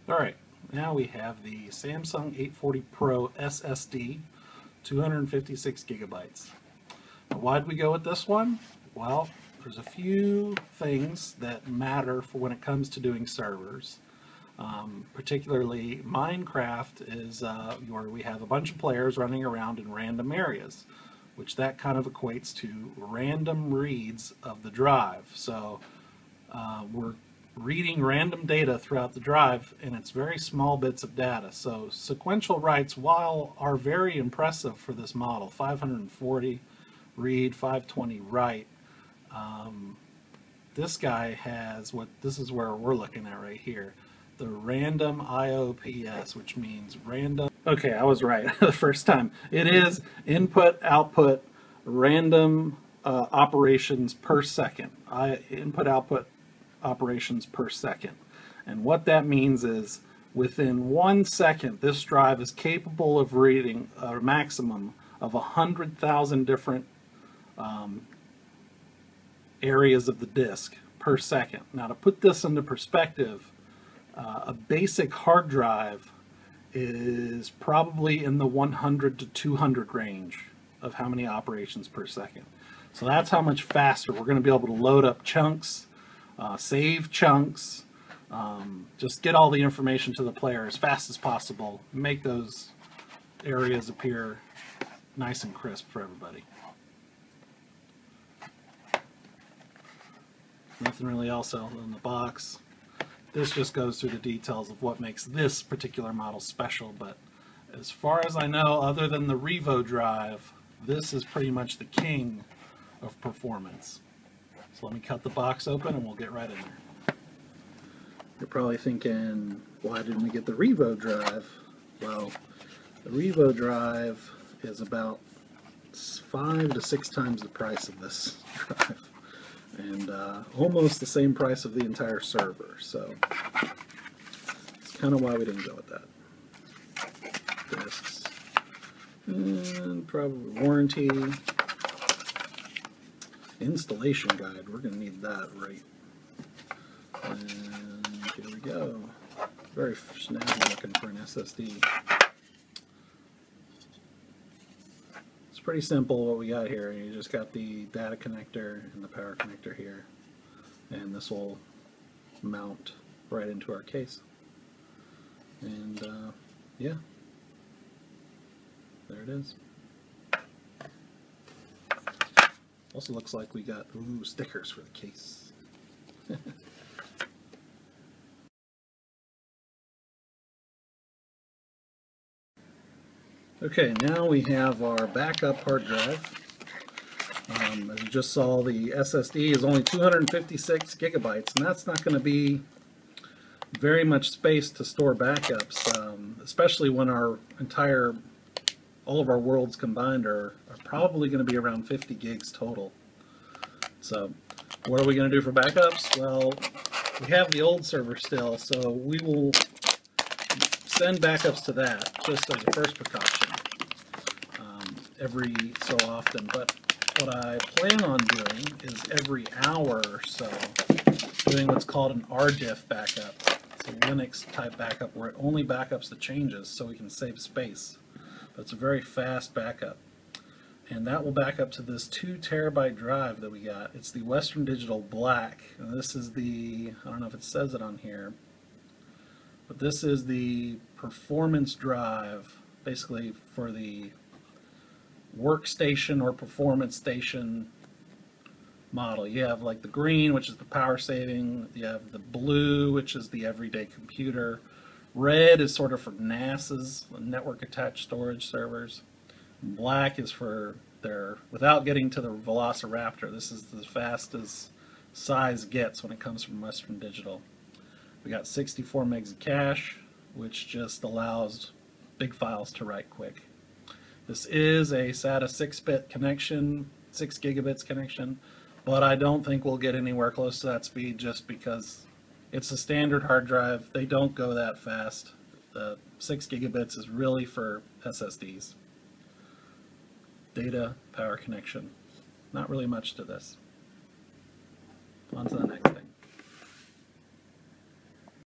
Alright, now we have the Samsung 840 Pro SSD, 256 gigabytes. Now, why'd we go with this one? Well, there's a few things that matter for when it comes to doing servers. Particularly Minecraft is where we have a bunch of players running around in random areas, which that kind of equates to random reads of the drive. So we're reading random data throughout the drive, and it's very small bits of data. So sequential writes, while are very impressive for this model, 540 read, 520 write, this guy has this is where we're looking at right here, the random IOPS, which means random. Okay, I was right the first time. It is input output random operations per second. Input output operations per second. And what that means is within 1 second, this drive is capable of reading a maximum of 100,000 different areas of the disk per second. Now, to put this into perspective, a basic hard drive is probably in the 100 to 200 range of how many operations per second. So that's how much faster we're going to be able to load up chunks, save chunks, just get all the information to the player as fast as possible, make those areas appear nice and crisp for everybody. Nothing really else in the box. This just goes through the details of what makes this particular model special, but as far as I know, other than the Revo drive, this is pretty much the king of performance. So let me cut the box open and we'll get right in there. You're probably thinking, why didn't we get the Revo drive? Well, the Revo drive is about 5 to 6 times the price of this drive, and almost the same price of the entire server, so it's kind of why we didn't go with that. Discs, and probably warranty, installation guide, we're going to need that, right? And here we go. Very snazzy looking for an SSD. It's pretty simple what we got here. You just got the data connector and the power connector here, and this will mount right into our case. And yeah, there it is. Also looks like we got stickers for the case. Okay, now we have our backup hard drive. As you just saw, the SSD is only 256 gigabytes, and that's not going to be very much space to store backups, especially when all of our worlds combined are probably going to be around 50 gigs total. So what are we going to do for backups? Well, we have the old server still, so we will send backups to that just as a first precaution every so often. But what I plan on doing is every hour or so doing what's called an RDIF backup. It's a Linux type backup where it only backups the changes so we can save space. But it's a very fast backup. And that will back up to this 2 terabyte drive that we got. It's the Western Digital Black. And this is the, I don't know if it says it on here, but this is the performance drive, basically for the workstation or performance station model. You have like the green, which is the power saving, you have the blue, which is the everyday computer, red is sort of for NAS's, network attached storage servers, and black is for their, without getting to the Velociraptor, this is as fast as size gets when it comes from Western Digital. We got 64 megs of cache, which just allows big files to write quick. This is a SATA 6-bit connection, 6 gigabits connection, but I don't think we'll get anywhere close to that speed just because it's a standard hard drive. They don't go that fast. The 6 gigabits is really for SSDs. Data, power connection. Not really much to this. On to the next.